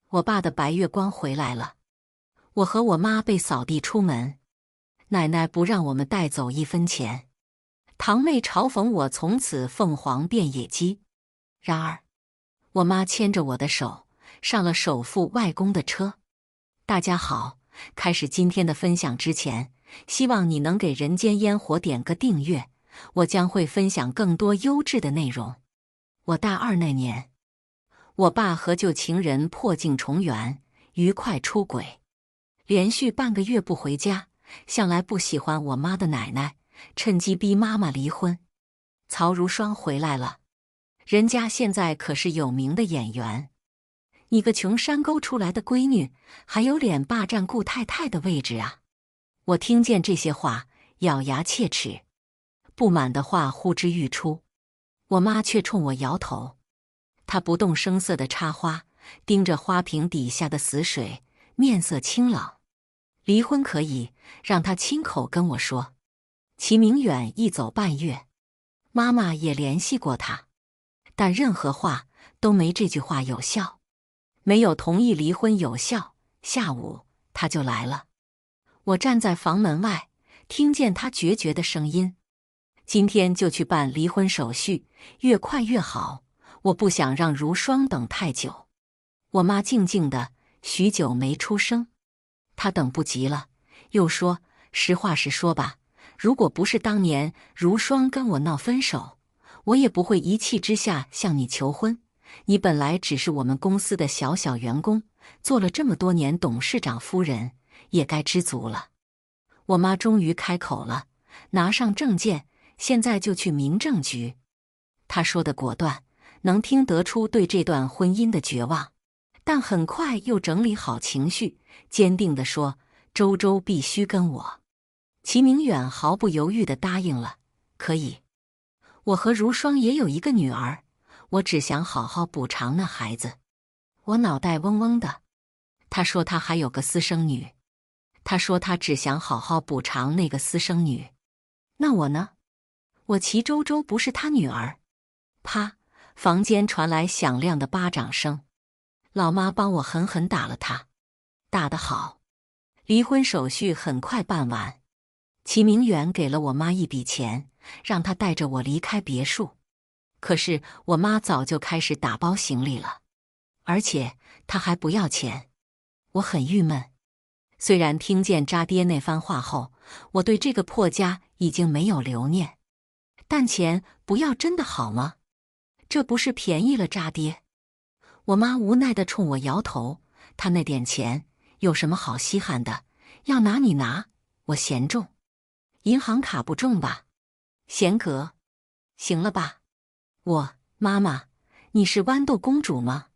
我爸的白月光回来了，我和我妈被扫地出门，奶奶不让我们带走1分钱。堂妹嘲讽我从此凤凰变野鸡。然而，我妈牵着我的手，上了首富外公的车。大家好，开始今天的分享之前，希望你能给人间烟火点个订阅，我将会分享更多优质的内容。我大2那年，我爸和旧情人破镜重圆，愉快出轨，连续半个月不回家。向来不喜欢我妈的奶奶趁机逼妈妈离婚。曹如霜回来了，人家现在可是有名的演员。你个穷山沟出来的闺女，还有脸霸占顾太太的位置啊！我听见这些话，咬牙切齿，不满的话呼之欲出。我妈却冲我摇头，她不动声色地插花，盯着花瓶底下的死水，面色清冷。离婚可以，让她亲口跟我说。齐明远一走半月，妈妈也联系过他，但任何话都没这句话有效，没有同意离婚有效。下午他就来了，我站在房门外，听见他决绝的声音：今天就去办离婚手续，越快越好，我不想让如霜等太久。我妈静静的，许久没出声。她等不及了，又说：实话实说吧，如果不是当年如霜跟我闹分手，我也不会一气之下向你求婚。你本来只是我们公司的小小员工，做了这么多年董事长夫人，也该知足了。我妈终于开口了，拿上证件，现在就去民政局。她说的果断，能听得出对这段婚姻的绝望，但很快又整理好情绪，坚定地说：周周必须跟我。齐明远毫不犹豫地答应了。可以，我和如霜也有一个女儿，我只想好好补偿那孩子。我脑袋嗡嗡的。他说他还有个私生女，他说他只想好好补偿那个私生女。那我呢？我齐周周不是他女儿。啪！房间传来响亮的巴掌声。老妈帮我狠狠打了他。打得好。离婚手续很快办完。齐明远给了我妈一笔钱，让她带着我离开别墅。可是我妈早就开始打包行李了，而且她还不要钱。我很郁闷。虽然听见渣爹那番话后，我对这个破家已经没有留念，但钱不要真的好吗？这不是便宜了渣爹？我妈无奈地冲我摇头，她那点钱有什么好稀罕的？要拿你拿，我嫌重。银行卡不重吧？贤格，行了吧？妈妈，你是豌豆公主吗？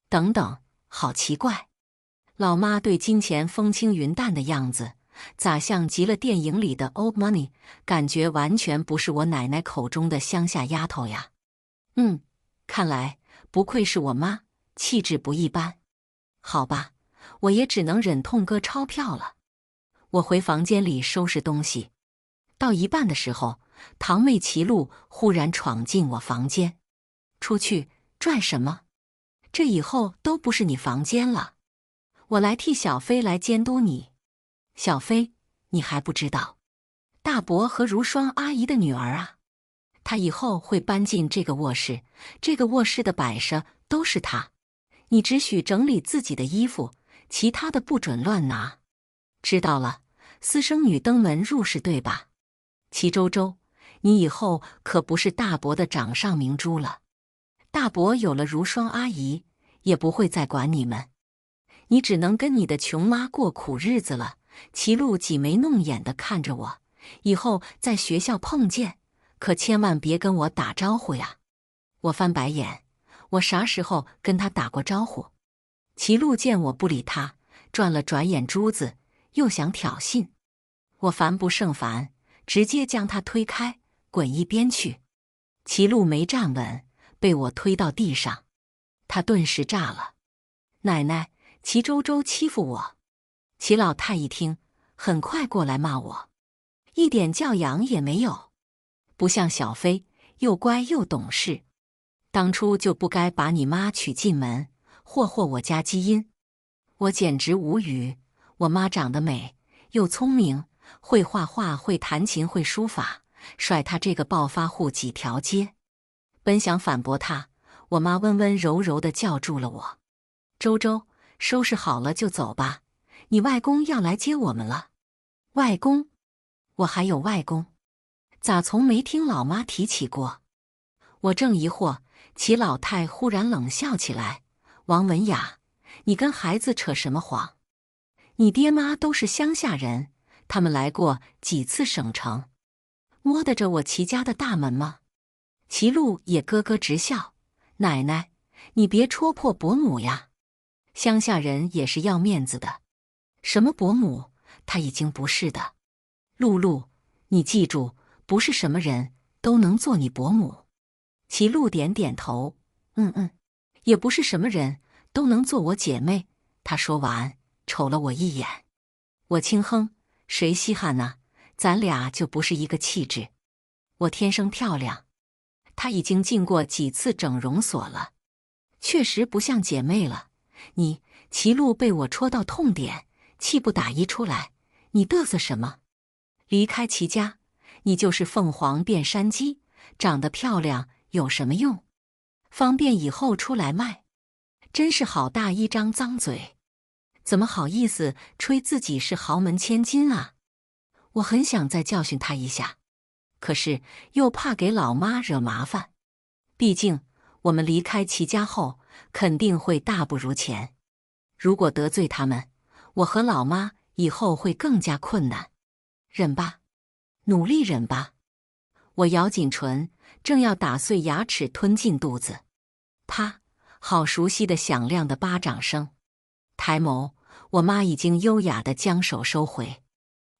等等，好奇怪。老妈对金钱风轻云淡的样子，咋像极了电影里的 Old Money， 感觉完全不是我奶奶口中的乡下丫头呀。看来不愧是我妈，气质不一般。好吧，我也只能忍痛割钞票了。我回房间里收拾东西，到一半的时候，堂妹齐露忽然闯进我房间。出去，拽什么？这以后都不是你房间了。我来替小飞来监督你。小飞，你还不知道，大伯和如霜阿姨的女儿啊，她以后会搬进这个卧室，这个卧室的摆设都是她。你只许整理自己的衣服，其他的不准乱拿。知道了，私生女登门入室对吧？齐周周，你以后可不是大伯的掌上明珠了。大伯有了如霜阿姨，也不会再管你们。你只能跟你的穷妈过苦日子了。齐露挤眉弄眼地看着我，以后在学校碰见，可千万别跟我打招呼呀。我翻白眼，我啥时候跟他打过招呼？齐露见我不理他，转了转眼珠子，又想挑衅。我烦不胜烦，直接将他推开，滚一边去。齐露没站稳，被我推到地上，他顿时炸了。奶奶，齐周周欺负我。齐老太一听，很快过来骂我，一点教养也没有，不像小飞，又乖又懂事，当初就不该把你妈娶进门，祸祸我家基因。我简直无语。我妈长得美，又聪明，会画画，会弹琴，会书法，甩她这个暴发户几条街。本想反驳她，我妈温温柔柔地叫住了我：周周，收拾好了就走吧，你外公要来接我们了。外公？我还有外公？咋从没听老妈提起过？我正疑惑，齐老太忽然冷笑起来：王文雅，你跟孩子扯什么谎？你爹妈都是乡下人，他们来过几次省城，摸得着我齐家的大门吗？齐禄也咯咯直笑：奶奶，你别戳破伯母呀，乡下人也是要面子的。什么伯母，她已经不是的。露露，你记住，不是什么人都能做你伯母。齐禄点点头，也不是什么人都能做我姐妹。他说完，瞅了我一眼。我轻哼，谁稀罕呢？咱俩就不是一个气质。我天生漂亮，她已经进过几次整容所了，确实不像姐妹了。你，齐禄被我戳到痛点，气不打一处来。你嘚瑟什么？离开齐家，你就是凤凰变山鸡，长得漂亮有什么用？方便以后出来卖。真是好大一张脏嘴，怎么好意思吹自己是豪门千金啊？我很想再教训他一下，可是又怕给老妈惹麻烦。毕竟我们离开齐家后，肯定会大不如前。如果得罪他们，我和老妈以后会更加困难。忍吧，努力忍吧。我咬紧唇，正要打碎牙齿吞进肚子，啪！好熟悉的响亮的巴掌声。抬眸，我妈已经优雅地将手收回。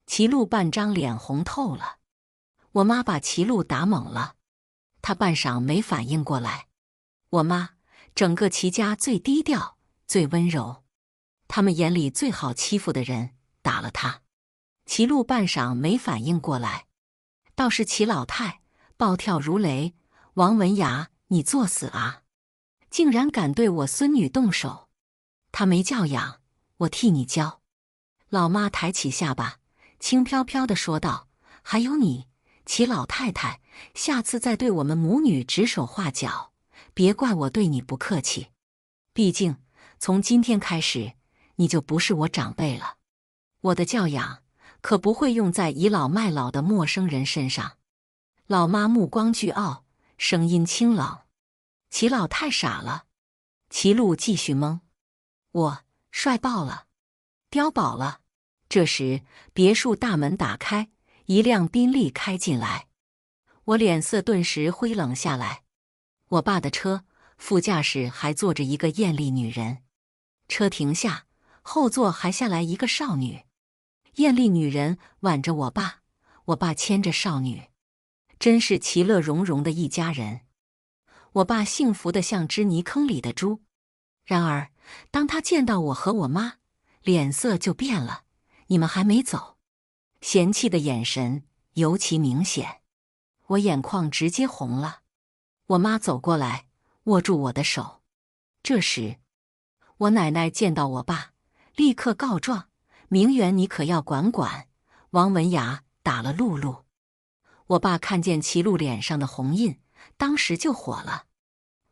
齐禄半张脸红透了。我妈把齐禄打懵了，他半晌没反应过来。我妈，整个齐家最低调、最温柔，他们眼里最好欺负的人，打了他。齐禄半晌没反应过来，倒是齐老太暴跳如雷：王文雅，你作死啊！竟然敢对我孙女动手！她没教养，我替你教。老妈抬起下巴，轻飘飘地说道：还有你，齐老太太，下次再对我们母女指手画脚，别怪我对你不客气。毕竟从今天开始，你就不是我长辈了。我的教养可不会用在倚老卖老的陌生人身上。老妈目光倨傲，声音清冷。齐老太傻了。齐禄继续懵。我帅爆了，碉堡了。这时别墅大门打开，一辆宾利开进来。我脸色顿时灰冷下来。我爸的车，副驾驶还坐着一个艳丽女人。车停下，后座还下来一个少女。艳丽女人挽着我爸，我爸牵着少女，真是其乐融融的一家人。我爸幸福得像只泥坑里的猪。然而当他见到我和我妈，脸色就变了。你们还没走？嫌弃的眼神尤其明显。我眼眶直接红了。我妈走过来，握住我的手。这时我奶奶见到我爸，立刻告状：明远你可要管管，王文雅打了露露。我爸看见齐禄脸上的红印，当时就火了。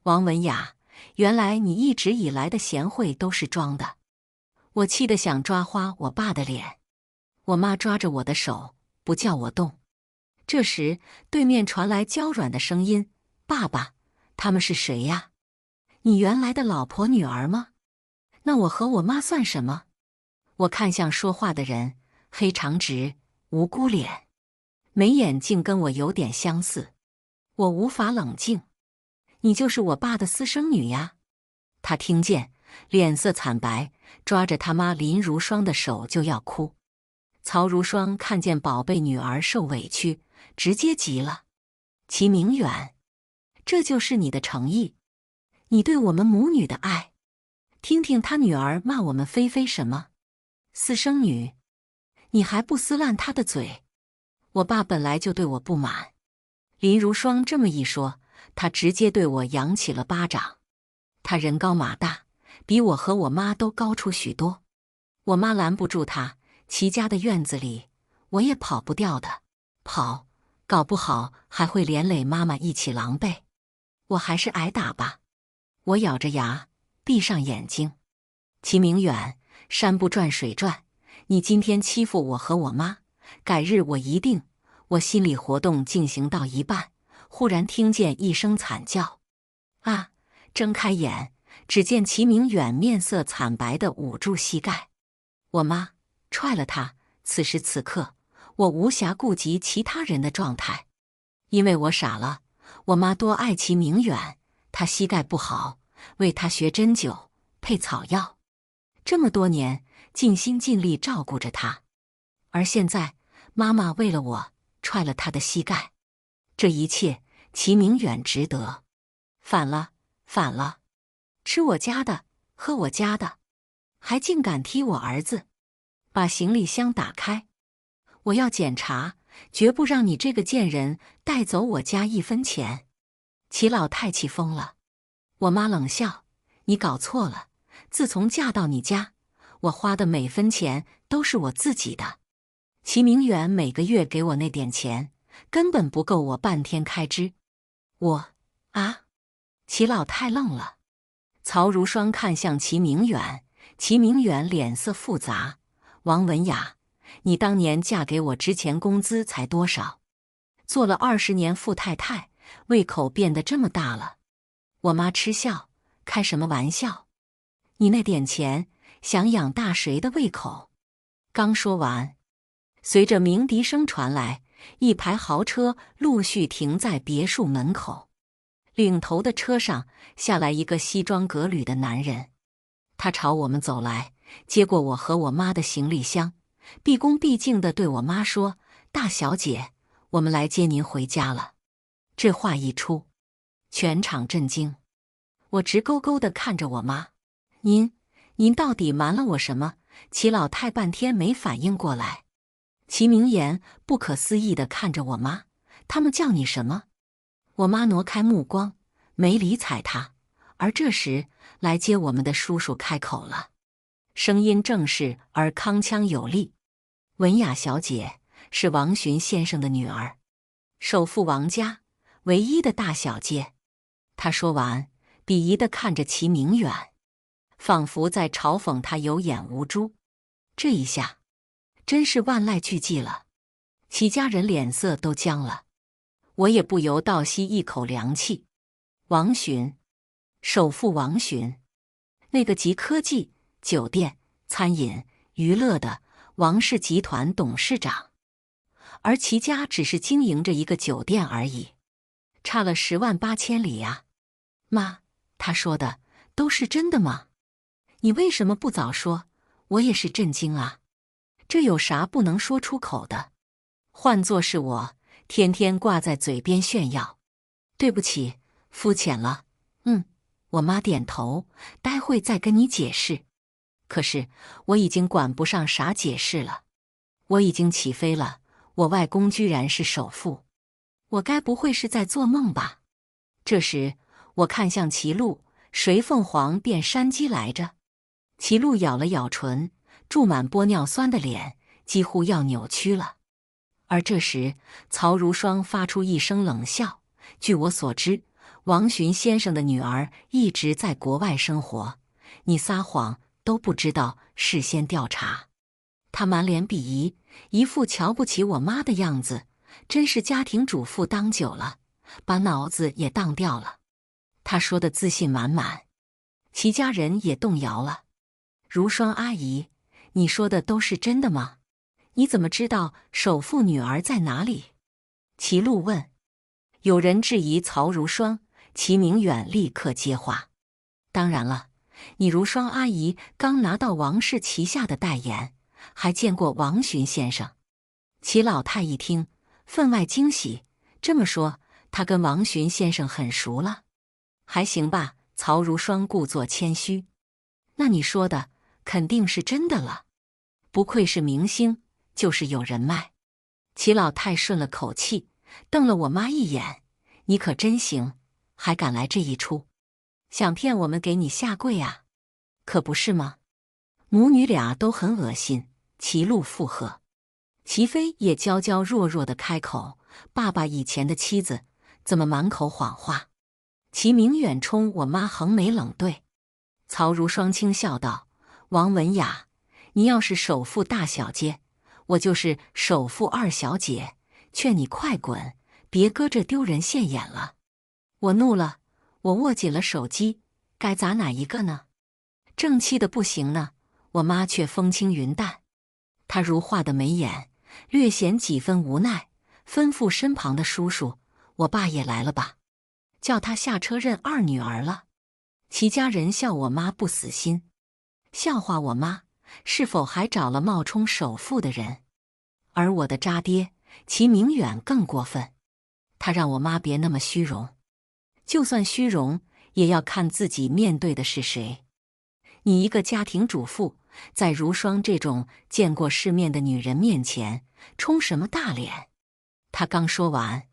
王文雅，原来你一直以来的贤惠都是装的。我气得想抓花我爸的脸。我妈抓着我的手，不叫我动。这时对面传来娇软的声音：爸爸，他们是谁呀？你原来的老婆女儿吗？那我和我妈算什么？我看向说话的人，黑长直，无辜脸，眉眼竟跟我有点相似。我无法冷静。你就是我爸的私生女呀！他听见，脸色惨白，抓着他妈林如霜的手就要哭。曹如霜看见宝贝女儿受委屈，直接急了：齐明远，这就是你的诚意？你对我们母女的爱？听听他女儿骂我们菲菲什么？私生女！你还不撕烂她的嘴？我爸本来就对我不满。林如霜这么一说，他直接对我扬起了巴掌。他人高马大，比我和我妈都高出许多。我妈拦不住他，齐家的院子里，我也跑不掉的。跑，搞不好还会连累妈妈一起狼狈。我还是挨打吧。我咬着牙，闭上眼睛。齐明远，山不转水转，你今天欺负我和我妈，改日我一定……我心理活动进行到一半，忽然听见一声惨叫。啊！睁开眼，只见齐明远面色惨白地捂住膝盖。我妈踹了他。此时此刻，我无暇顾及其他人的状态，因为我傻了。我妈多爱齐明远，她膝盖不好，为他学针灸、配草药，这么多年尽心尽力照顾着他。而现在，妈妈为了我踹了他的膝盖，这一切齐明远值得。反了，反了！吃我家的，喝我家的，还竟敢踢我儿子！把行李箱打开，我要检查，绝不让你这个贱人带走我家一分钱！齐老太气疯了。我妈冷笑：你搞错了，自从嫁到你家，我花的每分钱都是我自己的。齐明远每个月给我那点钱，根本不够我半天开支。齐老太愣了。曹如霜看向齐明远，齐明远脸色复杂。王文雅，你当年嫁给我之前工资才多少？做了20年富太太，胃口变得这么大了。我妈嗤笑，开什么玩笑？你那点钱想养大谁的胃口？刚说完，随着鸣笛声传来，一排豪车陆续停在别墅门口。领头的车上下来一个西装革履的男人，他朝我们走来，接过我和我妈的行李箱，毕恭毕敬地对我妈说：大小姐，我们来接您回家了。这话一出，全场震惊。我直勾勾地看着我妈，您到底瞒了我什么？齐老太半天没反应过来。齐明言不可思议地看着我妈，他们叫你什么？我妈挪开目光，没理睬他。而这时，来接我们的叔叔开口了，声音正式而铿锵有力：文雅小姐是王寻先生的女儿，首富王家唯一的大小姐。他说完，鄙夷地看着齐明远，仿佛在嘲讽他有眼无珠。这一下，真是万籁俱寂了，齐家人脸色都僵了。我也不由倒吸一口凉气。王寻，首富王寻，那个集科技、酒店、餐饮、娱乐的王氏集团董事长，而齐家只是经营着一个酒店而已，差了10万8千里呀！妈，他说的都是真的吗？你为什么不早说？我也是震惊啊，这有啥不能说出口的？换作是我，天天挂在嘴边炫耀。对不起，肤浅了。我妈点头，待会再跟你解释。可是我已经管不上啥解释了，我已经起飞了。我外公居然是首富，我该不会是在做梦吧？这时我看向齐路，谁凤凰变山鸡来着？齐路咬了咬唇，注满玻尿酸的脸几乎要扭曲了。而这时，曹如霜发出一声冷笑。据我所知，王寻先生的女儿一直在国外生活，你撒谎都不知道事先调查。他满脸鄙夷，一副瞧不起我妈的样子，真是家庭主妇当久了，把脑子也当掉了。他说的自信满满，齐家人也动摇了。如霜阿姨，你说的都是真的吗？你怎么知道首富女儿在哪里？齐路问。有人质疑曹如霜，齐明远立刻接话：当然了，你如霜阿姨刚拿到王氏旗下的代言，还见过王寻先生。齐老太一听，分外惊喜，这么说，他跟王寻先生很熟了？还行吧。曹如霜故作谦虚。那你说的肯定是真的了，不愧是明星，就是有人脉。齐老太顺了口气，瞪了我妈一眼：你可真行，还敢来这一出，想骗我们给你下跪啊？可不是吗？母女俩都很恶心。齐禄附和，齐妃也娇娇弱弱地开口：“爸爸以前的妻子怎么满口谎话？”齐明远冲我妈横眉冷对。曹如霜轻笑道：“王文雅，你要是首富大小姐，我就是首富二小姐，劝你快滚，别搁这丢人现眼了。”我怒了，我握紧了手机，该砸哪一个呢？正气的不行呢，我妈却风轻云淡。她如画的眉眼，略显几分无奈，吩咐身旁的叔叔：“我爸也来了吧，叫他下车认二女儿了。”齐家人笑我妈不死心，笑话我妈是否还找了冒充首富的人。而我的渣爹齐明远更过分，他让我妈别那么虚荣，就算虚荣，也要看自己面对的是谁。你一个家庭主妇，在如霜这种见过世面的女人面前，冲什么大脸？他刚说完，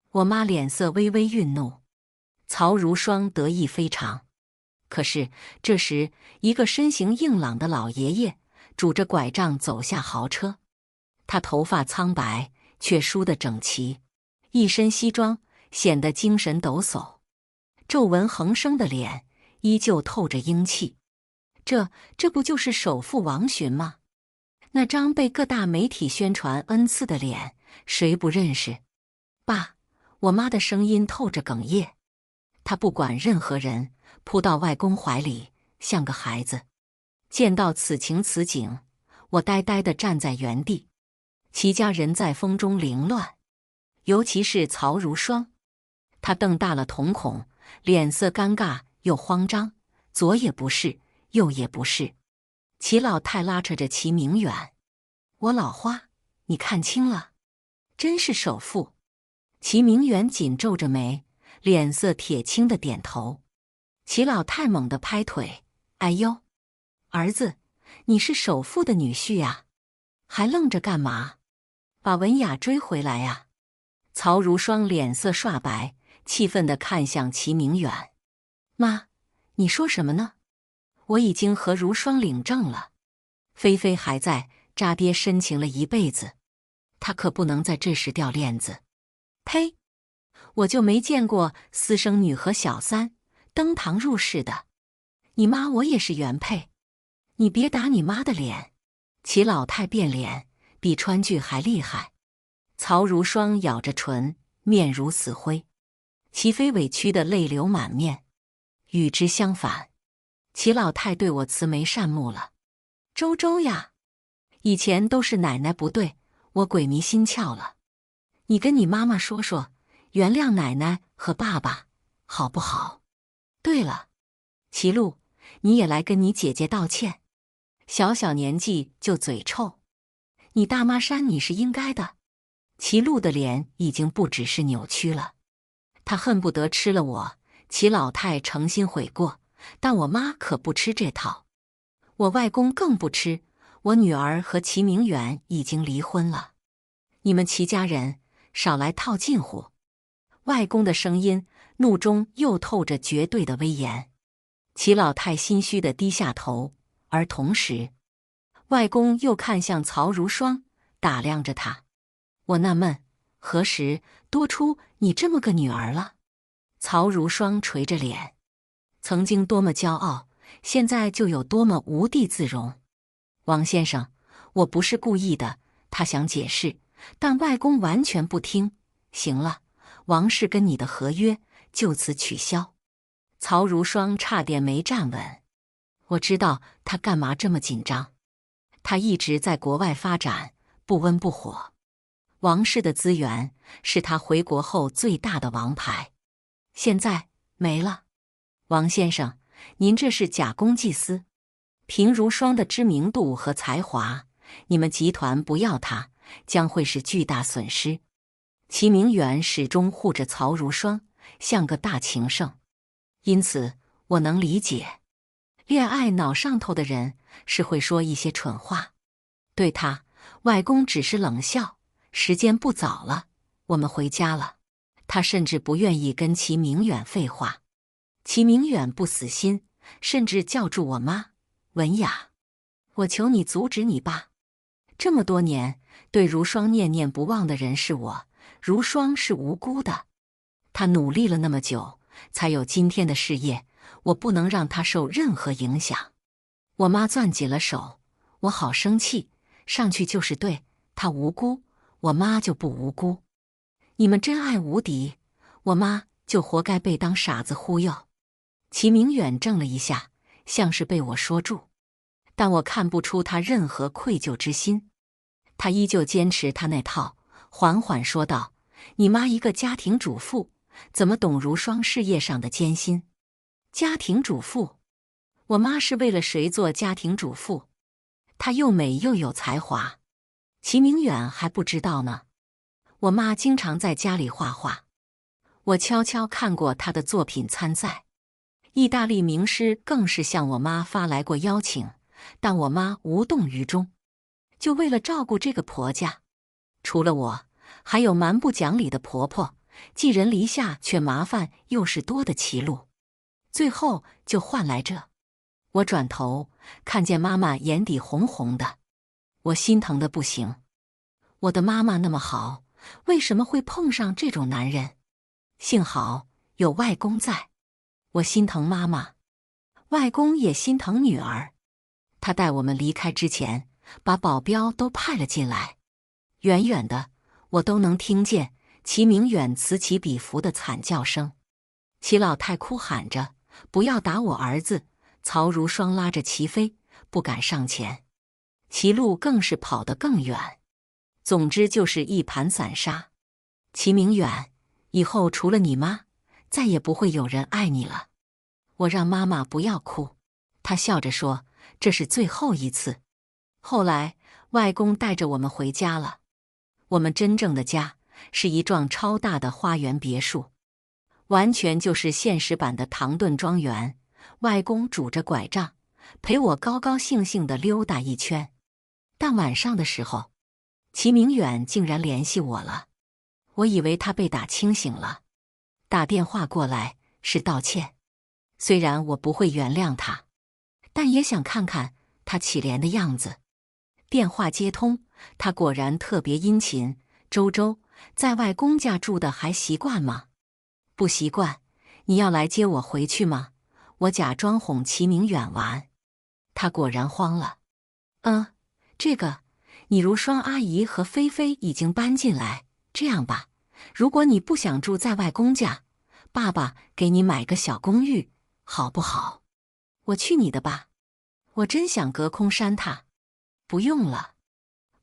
我妈脸色微微愠怒。曹如霜得意非常。可是这时，一个身形硬朗的老爷爷拄着拐杖走下豪车，他头发苍白，却梳得整齐，一身西装，显得精神抖擞，皱纹横生的脸依旧透着英气。这不就是首富王寻吗？那张被各大媒体宣传 N 次的脸，谁不认识？爸，我妈的声音透着哽咽。她不管任何人，扑到外公怀里，像个孩子。见到此情此景，我呆呆地站在原地。齐家人在风中凌乱，尤其是曹如霜，她瞪大了瞳孔，脸色尴尬又慌张，左也不是，右也不是。齐老太拉扯着齐明远：“我老花，你看清了，真是首富。”齐明远紧皱着眉，脸色铁青的点头。齐老太猛地拍腿：“哎呦，儿子，你是首富的女婿呀，还愣着干嘛？把文雅追回来呀！”曹如霜脸色刷白，气愤地看向齐明远：“妈，你说什么呢？我已经和如霜领证了，菲菲还在，渣爹深情了一辈子，他可不能在这时掉链子。呸！我就没见过私生女和小三登堂入室的，你妈我也是原配，你别打你妈的脸。”齐老太变脸，比川剧还厉害。曹如霜咬着唇，面如死灰。齐妃委屈的泪流满面。与之相反，齐老太对我慈眉善目了。周周呀，以前都是奶奶不对，我鬼迷心窍了。你跟你妈妈说说，原谅奶奶和爸爸，好不好？对了，齐禄，你也来跟你姐姐道歉。小小年纪就嘴臭，你大妈扇你是应该的。齐禄的脸已经不只是扭曲了，他恨不得吃了我。齐老太诚心悔过，但我妈可不吃这套，我外公更不吃。我女儿和齐明远已经离婚了，你们齐家人少来套近乎。外公的声音怒中又透着绝对的威严。齐老太心虚地低下头，而同时，外公又看向曹如霜，打量着他。我纳闷，何时多出你这么个女儿了？曹如霜垂着脸，曾经多么骄傲，现在就有多么无地自容。王先生，我不是故意的。他想解释，但外公完全不听。行了，王氏跟你的合约就此取消。曹如霜差点没站稳。我知道他干嘛这么紧张，他一直在国外发展，不温不火。王氏的资源是他回国后最大的王牌，现在没了。王先生，您这是假公济私。凭如霜的知名度和才华，你们集团不要他，将会是巨大损失。齐明远始终护着曹如霜，像个大情圣。因此，我能理解，恋爱脑上头的人是会说一些蠢话。对他，外公只是冷笑。时间不早了，我们回家了。他甚至不愿意跟齐明远废话。齐明远不死心，甚至叫住我妈：“文雅，我求你阻止你爸。这么多年，对如霜念念不忘的人是我，如霜是无辜的。他努力了那么久，才有今天的事业，我不能让他受任何影响。我妈攥紧了手，我好生气，上去就是对，他无辜，我妈就不无辜。你们真爱无敌，我妈就活该被当傻子忽悠。齐明远怔了一下，像是被我说住，但我看不出他任何愧疚之心。他依旧坚持他那套，缓缓说道：“你妈一个家庭主妇，怎么懂如霜事业上的艰辛？家庭主妇，我妈是为了谁做家庭主妇？她又美又有才华，齐明远还不知道呢。我妈经常在家里画画，我悄悄看过她的作品参赛。意大利名师更是向我妈发来过邀请，但我妈无动于衷。就为了照顾这个婆家，除了我，还有蛮不讲理的婆婆，寄人篱下却麻烦又是多的歧路，最后就换来这。我转头看见妈妈眼底红红的，我心疼的不行。我的妈妈那么好，为什么会碰上这种男人？幸好有外公在。我心疼妈妈，外公也心疼女儿。他带我们离开之前，把保镖都派了进来。远远的，我都能听见齐明远此起彼伏的惨叫声。齐老太哭喊着：“不要打我儿子！”曹如霜拉着齐飞，不敢上前。齐路更是跑得更远。总之就是一盘散沙。齐明远，以后除了你妈，再也不会有人爱你了。我让妈妈不要哭，她笑着说：“这是最后一次。”后来，外公带着我们回家了。我们真正的家是一幢超大的花园别墅，完全就是现实版的唐顿庄园。外公拄着拐杖，陪我高高兴兴地溜达一圈。但晚上的时候，齐明远竟然联系我了。我以为他被打清醒了，打电话过来是道歉。虽然我不会原谅他，但也想看看他乞怜的样子。电话接通，他果然特别殷勤。周周，在外公家住的还习惯吗？不习惯。你要来接我回去吗？我假装哄齐明远玩。他果然慌了。这个，你如霜阿姨和菲菲已经搬进来。这样吧，如果你不想住在外公家，爸爸给你买个小公寓，好不好？我去你的吧！我真想隔空扇他。不用了，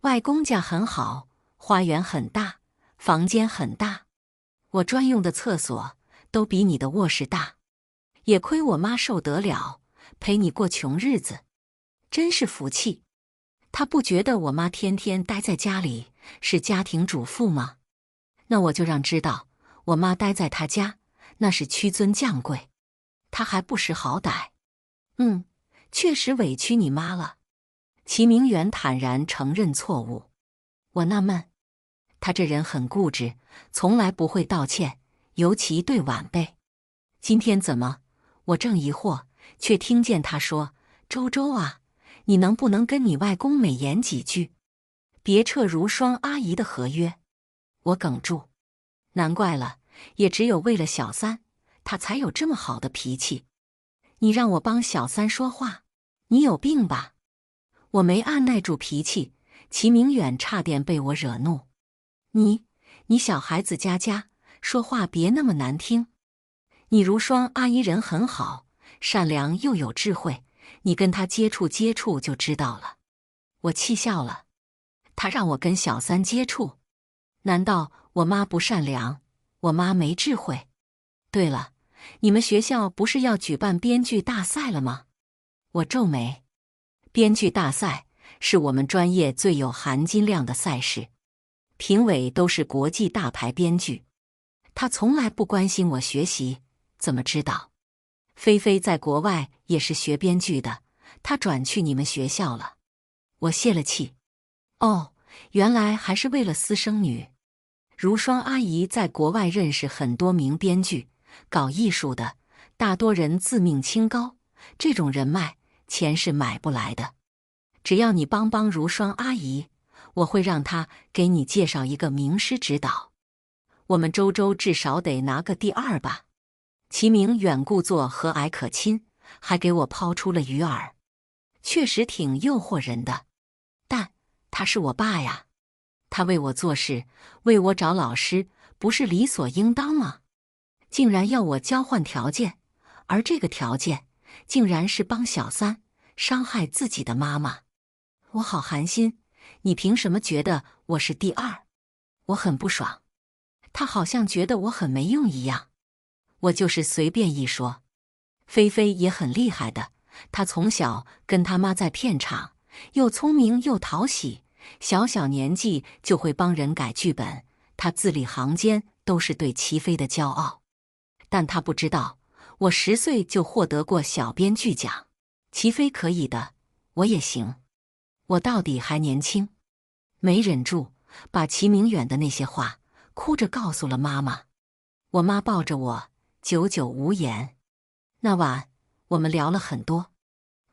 外公家很好，花园很大，房间很大，我专用的厕所都比你的卧室大。也亏我妈受得了，陪你过穷日子，真是福气。她不觉得我妈天天待在家里是家庭主妇吗？那我就让知道，我妈待在她家那是屈尊降贵，她还不识好歹。确实委屈你妈了。齐明远坦然承认错误。我纳闷，他这人很固执，从来不会道歉，尤其对晚辈。今天怎么？我正疑惑，却听见他说：“周周啊，你能不能跟你外公美言几句，别撤如霜阿姨的合约？”我哽住，难怪了，也只有为了小三，他才有这么好的脾气。你让我帮小三说话，你有病吧？我没按耐住脾气，齐明远差点被我惹怒。你小孩子家家，说话别那么难听。你如霜阿姨人很好，善良又有智慧，你跟她接触接触就知道了。我气笑了，她让我跟小三接触，难道我妈不善良，我妈没智慧？对了，你们学校不是要举办编剧大赛了吗？我皱眉。编剧大赛是我们专业最有含金量的赛事，评委都是国际大牌编剧。他从来不关心我学习，怎么知道？菲菲在国外也是学编剧的，她转去你们学校了。我泄了气。哦，原来还是为了私生女。如霜阿姨在国外认识很多名编剧，搞艺术的，大多人自命清高，这种人脉钱是买不来的。只要你帮帮如霜阿姨，我会让她给你介绍一个名师指导。我们周周至少得拿个第2吧。齐明远故作和蔼可亲，还给我抛出了鱼饵，确实挺诱惑人的。但他是我爸呀，他为我做事，为我找老师，不是理所应当吗？竟然要我交换条件，而这个条件竟然是帮小三伤害自己的妈妈。我好寒心，你凭什么觉得我是第2？我很不爽。他好像觉得我很没用一样。我就是随便一说。菲菲也很厉害的，她从小跟她妈在片场，又聪明又讨喜，小小年纪就会帮人改剧本，她字里行间都是对齐飞的骄傲。但她不知道，我10岁就获得过小编剧奖。齐飞可以的，我也行。我到底还年轻。没忍住，把齐明远的那些话哭着告诉了妈妈。我妈抱着我，久久无言。那晚我们聊了很多，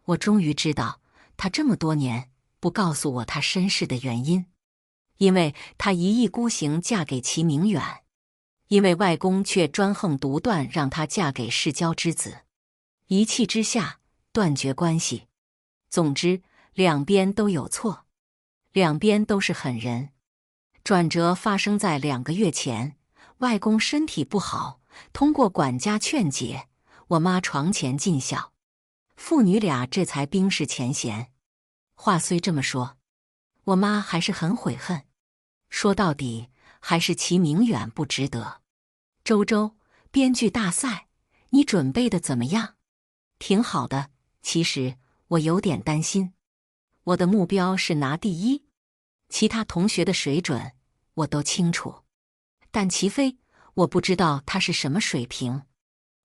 我终于知道她这么多年不告诉我她身世的原因。因为她一意孤行嫁给齐明远，因为外公却专横独断让她嫁给世交之子，一气之下断绝关系。总之两边都有错，两边都是狠人。转折发生在2个月前，外公身体不好，通过管家劝解，我妈床前尽孝，父女俩这才冰释前嫌。话虽这么说，我妈还是很悔恨。说到底，还是齐明远不值得。周周，编剧大赛，你准备的怎么样？挺好的，其实我有点担心。我的目标是拿第1，其他同学的水准我都清楚，但齐飞，我不知道他是什么水平。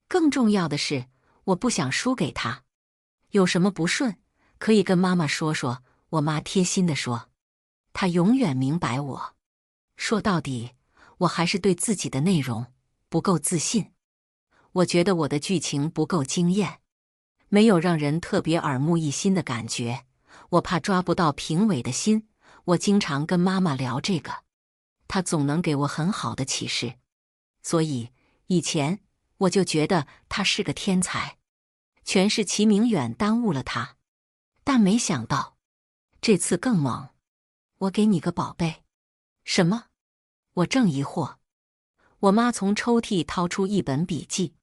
更重要的是，我不想输给他。有什么不顺，可以跟妈妈说说。我妈贴心地说，她永远明白我。说到底，我还是对自己的内容不够自信。我觉得我的剧情不够惊艳，没有让人特别耳目一新的感觉。我怕抓不到评委的心，我经常跟妈妈聊这个，她总能给我很好的启示。所以以前我就觉得他是个天才，全是齐明远耽误了他。但没想到这次更猛。我给你个宝贝。什么？我正疑惑，我妈从抽屉掏出一本笔记，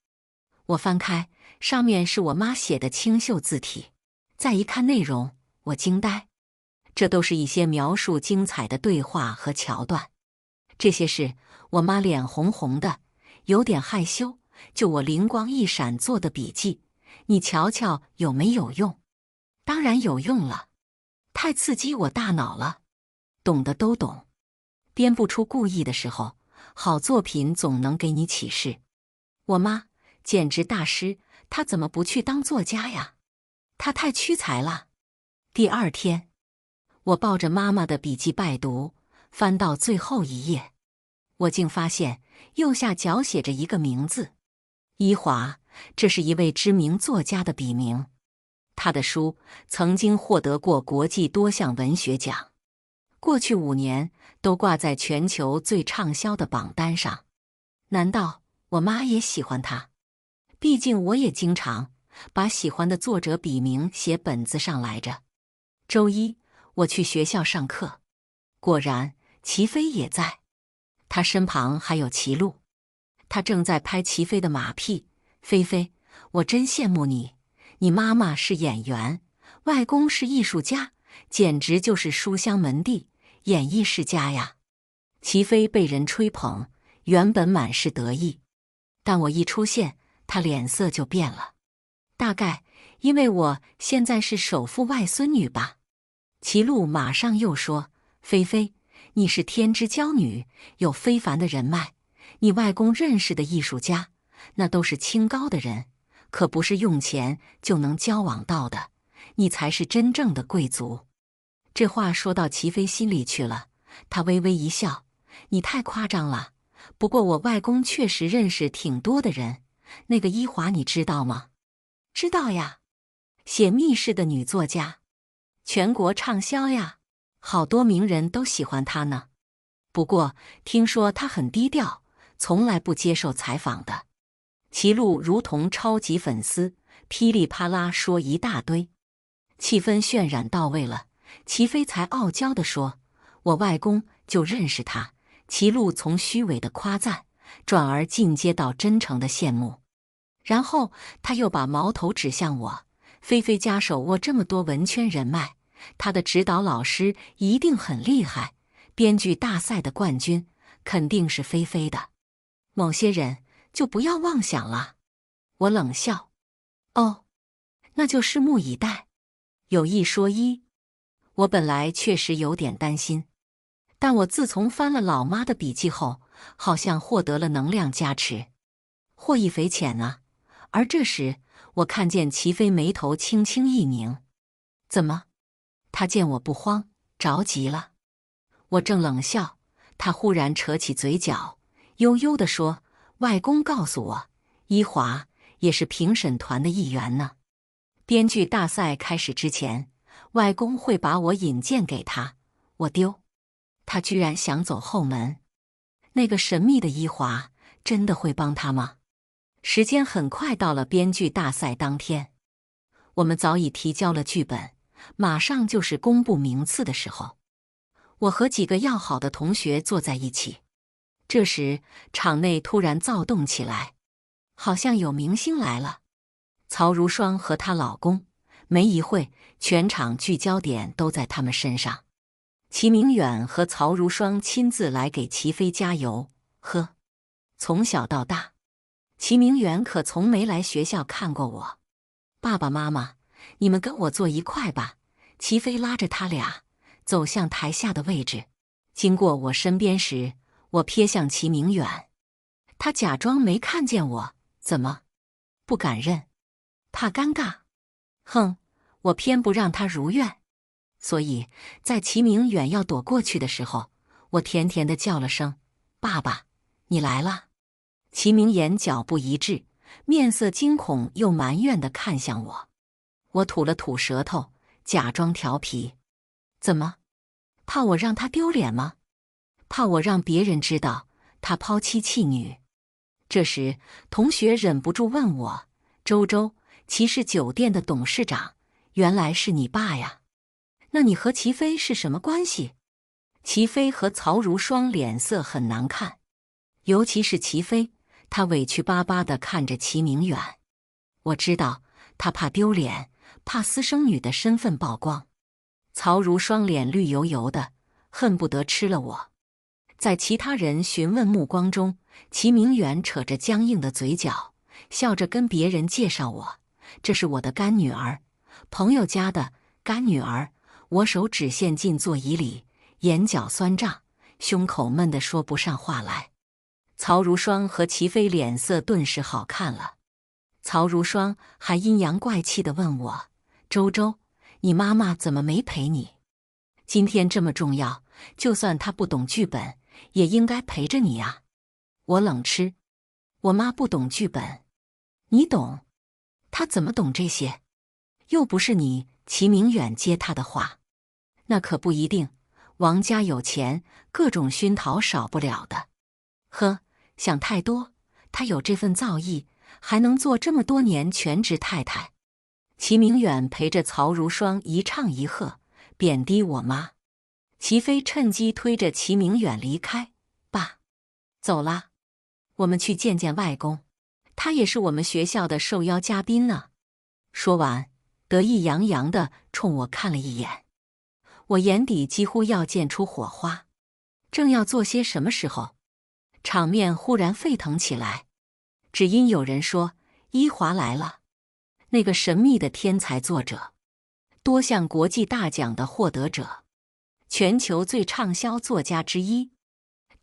我翻开，上面是我妈写的清秀字体。再一看内容，我惊呆，这都是一些描述精彩的对话和桥段。这些事，我妈脸红红的，有点害羞。就我灵光一闪做的笔记，你瞧瞧有没有用？当然有用了，太刺激我大脑了。懂的都懂，编不出故意的时候，好作品总能给你启示。我妈简直大师，她怎么不去当作家呀？她太屈才了。第2天，我抱着妈妈的笔记拜读，翻到最后一页，我竟发现右下角写着一个名字，伊华，这是一位知名作家的笔名。他的书曾经获得过国际多项文学奖，过去5年都挂在全球最畅销的榜单上。难道我妈也喜欢他？毕竟我也经常把喜欢的作者笔名写本子上来着。周一，我去学校上课，果然齐飞也在，他身旁还有齐路，他正在拍齐飞的马屁。菲菲，我真羡慕你，你妈妈是演员，外公是艺术家，简直就是书香门第，演艺世家呀。齐飞被人吹捧，原本满是得意，但我一出现，他脸色就变了。大概因为我现在是首富外孙女吧。齐路马上又说，菲菲，你是天之骄女，有非凡的人脉，你外公认识的艺术家，那都是清高的人，可不是用钱就能交往到的，你才是真正的贵族。这话说到齐飞心里去了，他微微一笑，你太夸张了，不过我外公确实认识挺多的人，那个伊华你知道吗？知道呀。写密室的女作家，全国畅销呀，好多名人都喜欢她呢。不过听说她很低调，从来不接受采访的。齐路如同超级粉丝，噼里啪啦说一大堆，气氛渲染到位了。齐飞才傲娇地说：“我外公就认识他。”齐路从虚伪的夸赞，转而进阶到真诚的羡慕。然后他又把矛头指向我：“菲菲家手握这么多文圈人脉，他的指导老师一定很厉害，编剧大赛的冠军肯定是菲菲的。某些人就不要妄想了。”我冷笑：“哦，那就拭目以待。”有一说一，我本来确实有点担心，但我自从翻了老妈的笔记后，好像获得了能量加持，获益匪浅啊。而这时，我看见齐飞眉头轻轻一拧：“怎么？”他见我不慌，着急了。我正冷笑，他忽然扯起嘴角，悠悠地说：“外公告诉我，一华也是评审团的一员呢。编剧大赛开始之前，外公会把我引荐给他。我丢，他居然想走后门。那个神秘的一华真的会帮他吗？”时间很快到了编剧大赛当天，我们早已提交了剧本，马上就是公布名次的时候。我和几个要好的同学坐在一起，这时场内突然躁动起来，好像有明星来了。曹如霜和她老公，没一会，全场聚焦点都在他们身上。齐明远和曹如霜亲自来给齐飞加油。呵，从小到大，齐明远可从没来学校看过我。爸爸妈妈，你们跟我坐一块吧。齐飞拉着他俩走向台下的位置，经过我身边时，我瞥向齐明远，他假装没看见我。怎么？不敢认？怕尴尬？哼，我偏不让他如愿。所以在齐明远要躲过去的时候，我甜甜地叫了声：“爸爸，你来了。”齐明远脚步一滞，面色惊恐又埋怨地看向我。我吐了吐舌头，假装调皮：“怎么？怕我让他丢脸吗？怕我让别人知道他抛妻弃女？”这时，同学忍不住问我：“周周，齐氏酒店的董事长，原来是你爸呀？那你和齐飞是什么关系？”齐飞和曹如霜脸色很难看，尤其是齐飞，他委屈巴巴地看着齐明远。我知道他怕丢脸，怕私生女的身份曝光。曹如霜脸绿油油的，恨不得吃了我。在其他人询问目光中，齐明远扯着僵硬的嘴角，笑着跟别人介绍我：“这是我的干女儿，朋友家的干女儿。”我手指陷进座椅里，眼角酸胀，胸口闷得说不上话来。曹如霜和齐飞脸色顿时好看了。曹如霜还阴阳怪气地问我：“周周，你妈妈怎么没陪你？今天这么重要，就算她不懂剧本，也应该陪着你啊。”我冷嗤：“我妈不懂剧本，你懂？她怎么懂这些？又不是你。”齐明远接他的话：“那可不一定，王家有钱，各种熏陶少不了的。”呵，想太多，她有这份造诣，还能做这么多年全职太太。齐明远陪着曹如霜一唱一和，贬低我妈。齐飞趁机推着齐明远离开：“爸，走啦，我们去见见外公，他也是我们学校的受邀嘉宾呢。”说完，得意洋洋地冲我看了一眼，我眼底几乎要溅出火花。正要做些什么时候，场面忽然沸腾起来，只因有人说一华来了，那个神秘的天才作者，多项国际大奖的获得者，全球最畅销作家之一，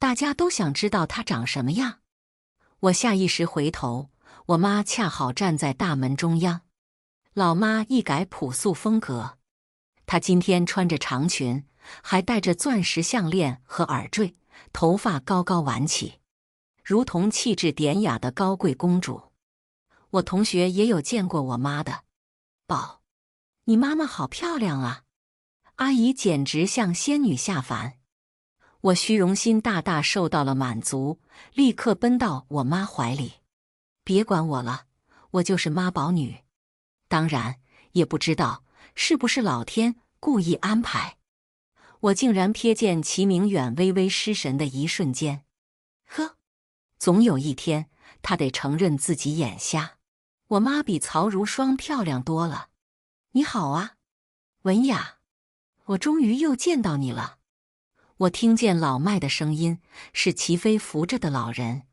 大家都想知道他长什么样。我下意识回头，我妈恰好站在大门中央。老妈一改朴素风格，她今天穿着长裙，还戴着钻石项链和耳坠，头发高高挽起，如同气质典雅的高贵公主。我同学也有见过我妈的，宝。你妈妈好漂亮啊，阿姨简直像仙女下凡。我虚荣心大大受到了满足，立刻奔到我妈怀里。别管我了，我就是妈宝女。当然，也不知道是不是老天故意安排，我竟然瞥见齐明远微微失神的一瞬间。呵，总有一天他得承认自己眼瞎。我妈比曹如霜漂亮多了。你好啊，文雅，我终于又见到你了。我听见老迈的声音，是齐飞扶着的老人，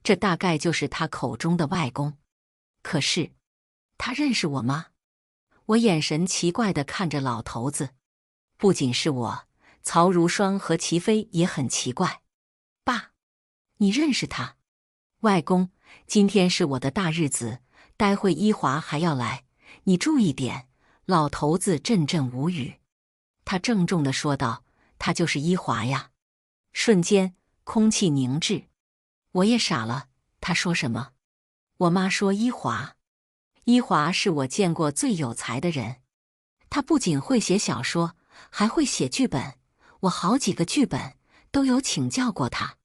这大概就是他口中的外公。可是，他认识我吗？我眼神奇怪地看着老头子。不仅是我，曹如霜和齐飞也很奇怪。爸，你认识他？外公，今天是我的大日子，待会一华还要来，你注意点。老头子阵阵无语。他郑重地说道，他就是一华呀。瞬间，空气凝滞。我也傻了，他说什么？我妈说一华。一华是我见过最有才的人，他不仅会写小说，还会写剧本，我好几个剧本都有请教过他。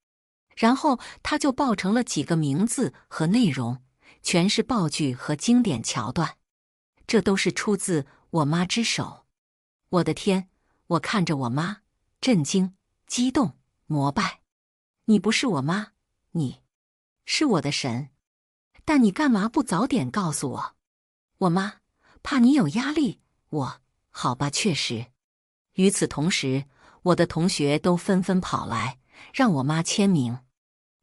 然后他就爆成了几个名字和内容，全是爆剧和经典桥段，这都是出自我妈之手。我的天，我看着我妈，震惊、激动、膜拜。你不是我妈，你是我的神。但你干嘛不早点告诉我？我妈，怕你有压力。好吧，确实。与此同时，我的同学都纷纷跑来，让我妈签名。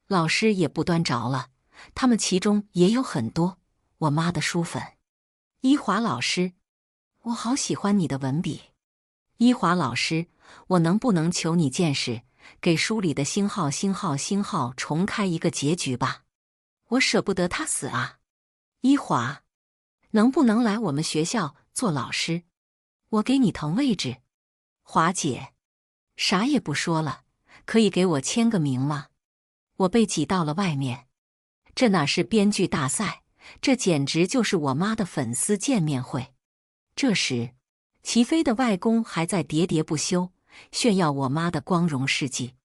老师也不端着了，他们其中也有很多我妈的书粉。一华老师，我好喜欢你的文笔。一华老师，我能不能求你件事，给书里的星号重开一个结局吧？我舍不得他死啊。一华，能不能来我们学校做老师？我给你腾位置。华姐，啥也不说了，可以给我签个名吗？我被挤到了外面。这哪是编剧大赛，这简直就是我妈的粉丝见面会。这时，齐飞的外公还在喋喋不休，炫耀我妈的光荣事迹。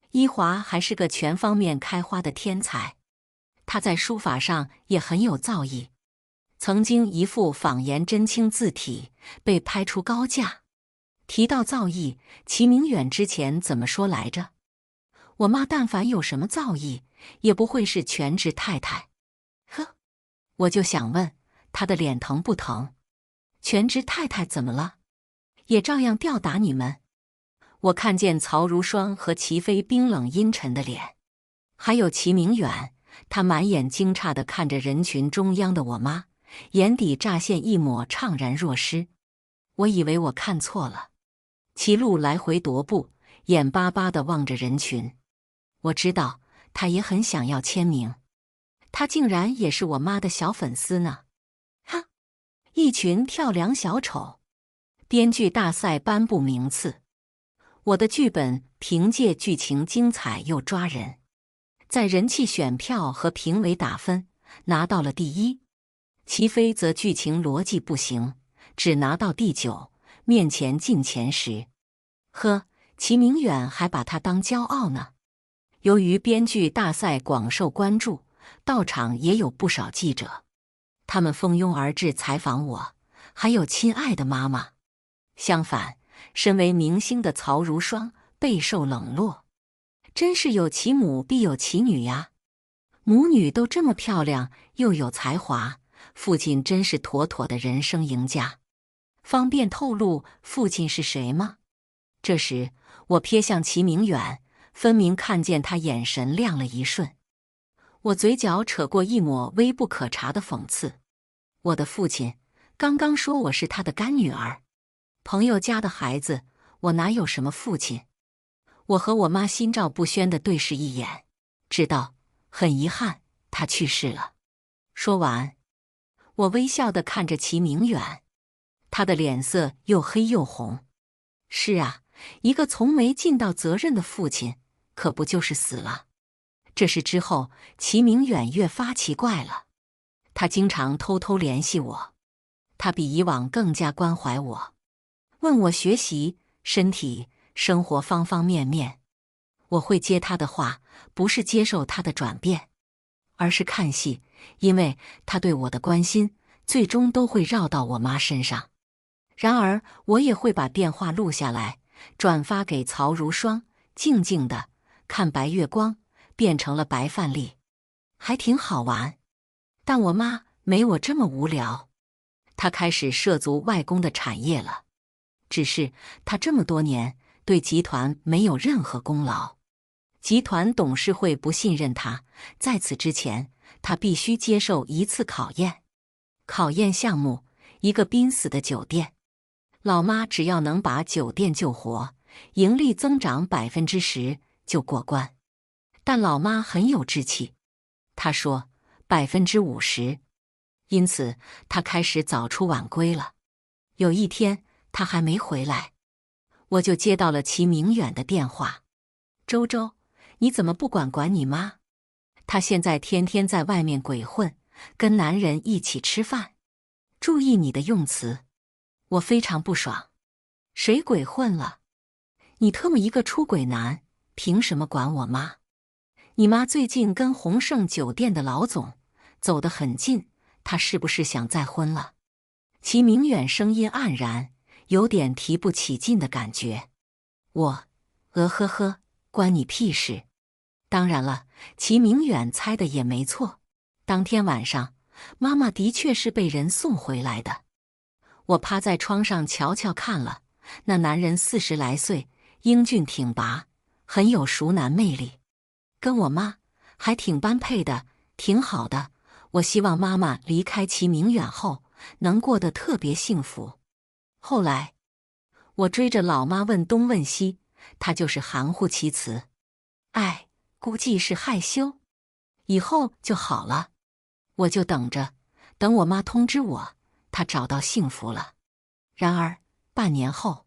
一华还是个全方面开花的天才，他在书法上也很有造诣，曾经一副仿颜真卿字体被拍出高价。提到造诣，齐明远之前怎么说来着？我妈但凡有什么造诣，也不会是全职太太。呵，我就想问，她的脸疼不疼？全职太太怎么了？也照样吊打你们？我看见曹如霜和齐飞冰冷阴沉的脸，还有齐明远，他满眼惊诧地看着人群中央的我妈，眼底乍现一抹怅然若失。我以为我看错了。齐路来回踱步，眼巴巴地望着人群。我知道他也很想要签名，他竟然也是我妈的小粉丝呢。哈！一群跳梁小丑。编剧大赛颁布名次，我的剧本凭借剧情精彩又抓人，在人气选票和评委打分拿到了第一。齐飞则剧情逻辑不行，只拿到第9，面前进前10。呵，齐明远还把他当骄傲呢。由于编剧大赛广受关注，到场也有不少记者，他们蜂拥而至采访我，还有亲爱的妈妈。相反，身为明星的曹如霜备受冷落。真是有其母必有其女呀，母女都这么漂亮又有才华，父亲真是妥妥的人生赢家。方便透露父亲是谁吗？这时我瞥向齐明远，分明看见他眼神亮了一瞬。我嘴角扯过一抹微不可察的讽刺。我的父亲刚刚说我是他的干女儿，朋友家的孩子，我哪有什么父亲？我和我妈心照不宣地对视一眼，知道很遗憾，他去世了。说完，我微笑地看着齐明远，他的脸色又黑又红。是啊，一个从没尽到责任的父亲，可不就是死了？这事之后，齐明远越发奇怪了。他经常偷偷联系我，他比以往更加关怀我，问我学习、身体、生活方方面面。我会接他的话，不是接受他的转变，而是看戏，因为他对我的关心最终都会绕到我妈身上。然而，我也会把电话录下来，转发给曹如霜，静静的看白月光，变成了白饭粒，还挺好玩。但我妈没我这么无聊，她开始涉足外公的产业了。只是她这么多年对集团没有任何功劳，集团董事会不信任她，在此之前，她必须接受一次考验。考验项目：一个濒死的酒店。老妈只要能把酒店救活，盈利增长10%就过关。但老妈很有志气，她说50%，因此她开始早出晚归了。有一天，她还没回来，我就接到了齐明远的电话：“周周，你怎么不管你妈？她现在天天在外面鬼混，跟男人一起吃饭。注意你的用词。”我非常不爽，谁鬼混了？你特么一个出轨男，凭什么管我妈？你妈最近跟鸿盛酒店的老总走得很近，她是不是想再婚了？齐明远声音黯然，有点提不起劲的感觉。我，呵呵，关你屁事。当然了，齐明远猜的也没错，当天晚上，妈妈的确是被人送回来的。我趴在窗上瞧瞧看了，那男人40来岁，英俊挺拔，很有熟男魅力，跟我妈还挺般配的，挺好的。我希望妈妈离开齐明远后能过得特别幸福。后来，我追着老妈问东问西，她就是含糊其辞。估计是害羞，以后就好了。我就等着，等我妈通知我，她找到幸福了。然而半年后，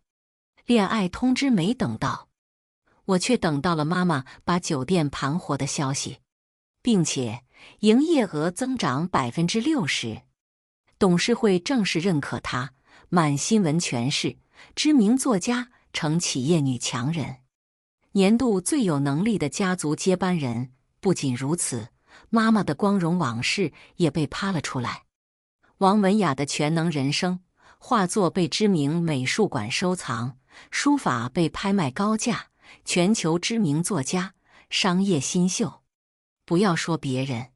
恋爱通知没等到，我却等到了妈妈把酒店盘活的消息，并且营业额增长60%，董事会正式认可她，满新闻全是，知名作家成企业女强人，年度最有能力的家族接班人。不仅如此，妈妈的光荣往事也被扒了出来。王文雅的全能人生，画作被知名美术馆收藏，书法被拍卖高价，全球知名作家，商业新秀。不要说别人，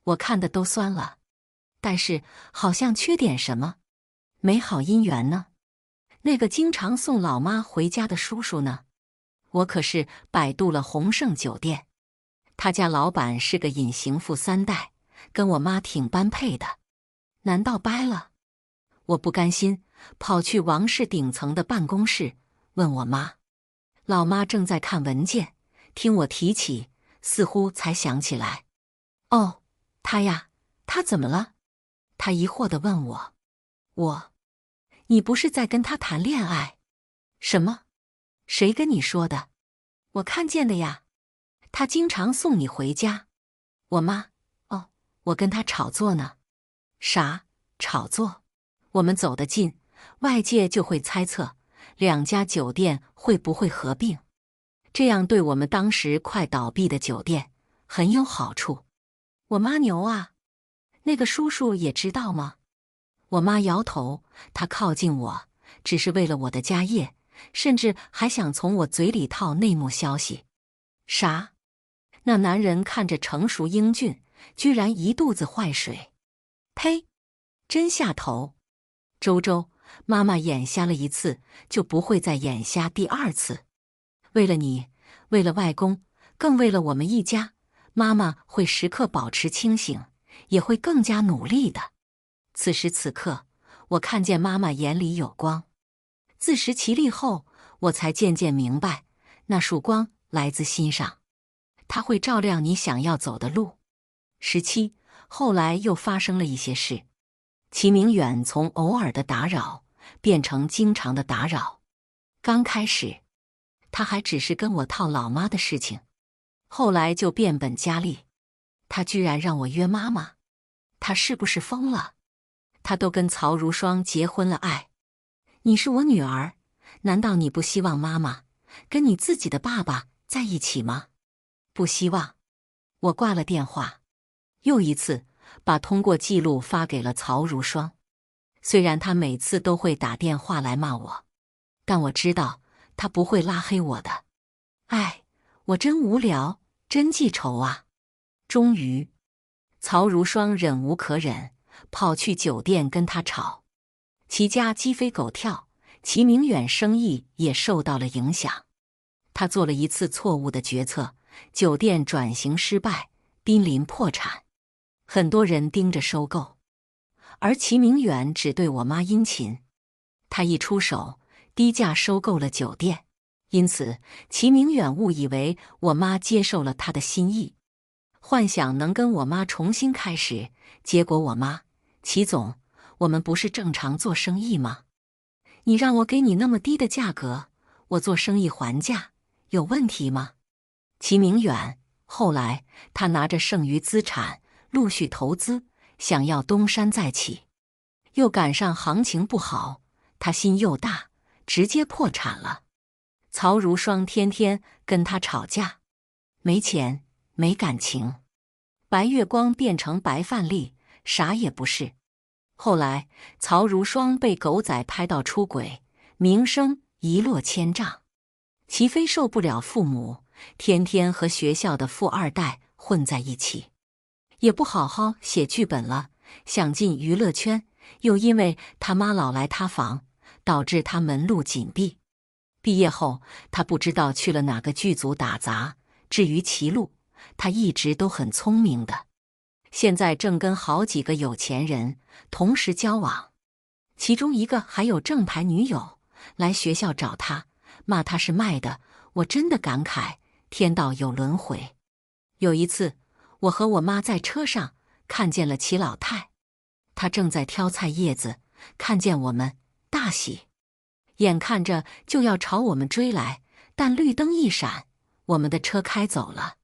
我看的都酸了。但是好像缺点什么，美好姻缘呢？那个经常送老妈回家的叔叔呢？我可是百度了鸿盛酒店，他家老板是个隐形富3代，跟我妈挺般配的。难道掰了？我不甘心，跑去王氏顶层的办公室问我妈。老妈正在看文件，听我提起，似乎才想起来。哦，他呀，他怎么了？他疑惑地问我。你不是在跟他谈恋爱？什么？谁跟你说的？我看见的呀。他经常送你回家。我妈，我跟他炒作呢。啥？炒作？我们走得近，外界就会猜测2家酒店会不会合并，这样对我们当时快倒闭的酒店很有好处。我妈牛啊！那个叔叔也知道吗？我妈摇头，他靠近我只是为了我的家业，甚至还想从我嘴里套内幕消息。啥？那男人看着成熟英俊，居然一肚子坏水。呸！真下头。周周，妈妈眼瞎了一次，就不会再眼瞎第2次。为了你，为了外公，更为了我们一家，妈妈会时刻保持清醒，也会更加努力的。此时此刻，我看见妈妈眼里有光。自食其力后，我才渐渐明白，那束光来自心上，它会照亮你想要走的路。17，后来又发生了一些事。齐明远从偶尔的打扰变成经常的打扰。刚开始，他还只是跟我套老妈的事情，后来就变本加厉。他居然让我约妈妈，他是不是疯了？他都跟曹如霜结婚了。哎，你是我女儿，难道你不希望妈妈跟你自己的爸爸在一起吗？不希望。我挂了电话，又一次把通过记录发给了曹如霜。虽然他每次都会打电话来骂我，但我知道他不会拉黑我的。哎，我真无聊，真记仇啊！终于，曹如霜忍无可忍，跑去酒店跟他吵。齐家鸡飞狗跳，齐明远生意也受到了影响。他做了一次错误的决策，酒店转型失败，濒临破产。很多人盯着收购，而齐明远只对我妈殷勤。他一出手，低价收购了酒店，因此齐明远误以为我妈接受了他的心意，幻想能跟我妈重新开始。结果我妈：齐总，我们不是正常做生意吗？你让我给你那么低的价格，我做生意还价，有问题吗？齐明远后来他拿着剩余资产陆续投资，想要东山再起，又赶上行情不好，他心又大，直接破产了。曹如霜天天跟他吵架，没钱没感情，白月光变成白饭粒，啥也不是。后来曹如霜被狗仔拍到出轨，名声一落千丈。齐飞受不了父母天天和学校的富二代混在一起，也不好好写剧本了，想进娱乐圈，又因为他妈老来塌房，导致他门路紧闭。毕业后，他不知道去了哪个剧组打杂。至于齐路，他一直都很聪明的，现在正跟好几个有钱人同时交往，其中一个还有正牌女友，来学校找他，骂他是卖的。我真的感慨，天道有轮回。有一次，我和我妈在车上看见了齐老太，她正在挑菜叶子，看见我们大喜，眼看着就要朝我们追来，但绿灯一闪，我们的车开走了。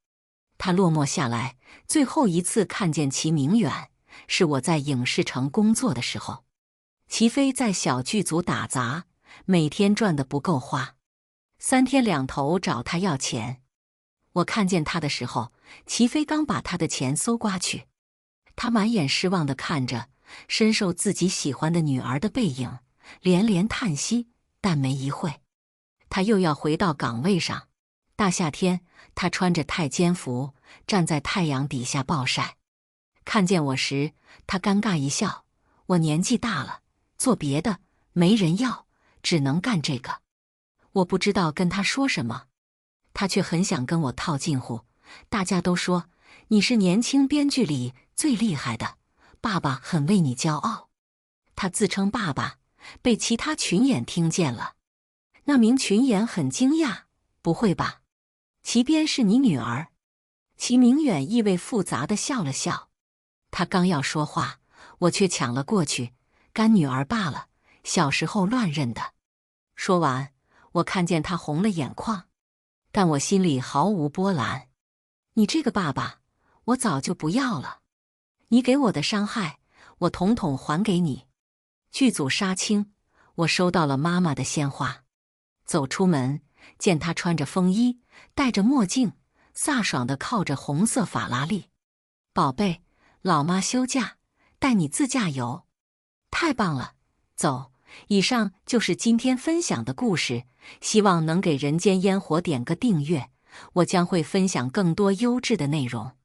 她落寞下来，最后一次看见齐明远，是我在影视城工作的时候。齐飞在小剧组打杂，每天赚得不够花，3天2头找他要钱。我看见他的时候，齐飞刚把他的钱搜刮去。他满眼失望地看着深受自己喜欢的女儿的背影，连连叹息，但没一会，他又要回到岗位上。大夏天，他穿着太监服，站在太阳底下暴晒。看见我时，他尴尬一笑：我年纪大了，做别的没人要，只能干这个。我不知道跟他说什么，他却很想跟我套近乎。大家都说你是年轻编剧里最厉害的，爸爸很为你骄傲。他自称爸爸，被其他群演听见了。那名群演很惊讶：不会吧？齐编是你女儿？齐明远意味复杂地笑了笑。他刚要说话，我却抢了过去：干女儿罢了，小时候乱认的。说完，我看见他红了眼眶，但我心里毫无波澜。你这个爸爸，我早就不要了。你给我的伤害，我统统还给你。剧组杀青，我收到了妈妈的鲜花。走出门，见她穿着风衣，戴着墨镜，飒爽地靠着红色法拉利。宝贝，老妈休假，带你自驾游。太棒了，走。以上就是今天分享的故事，希望能给人间烟火点个订阅，我将会分享更多优质的内容。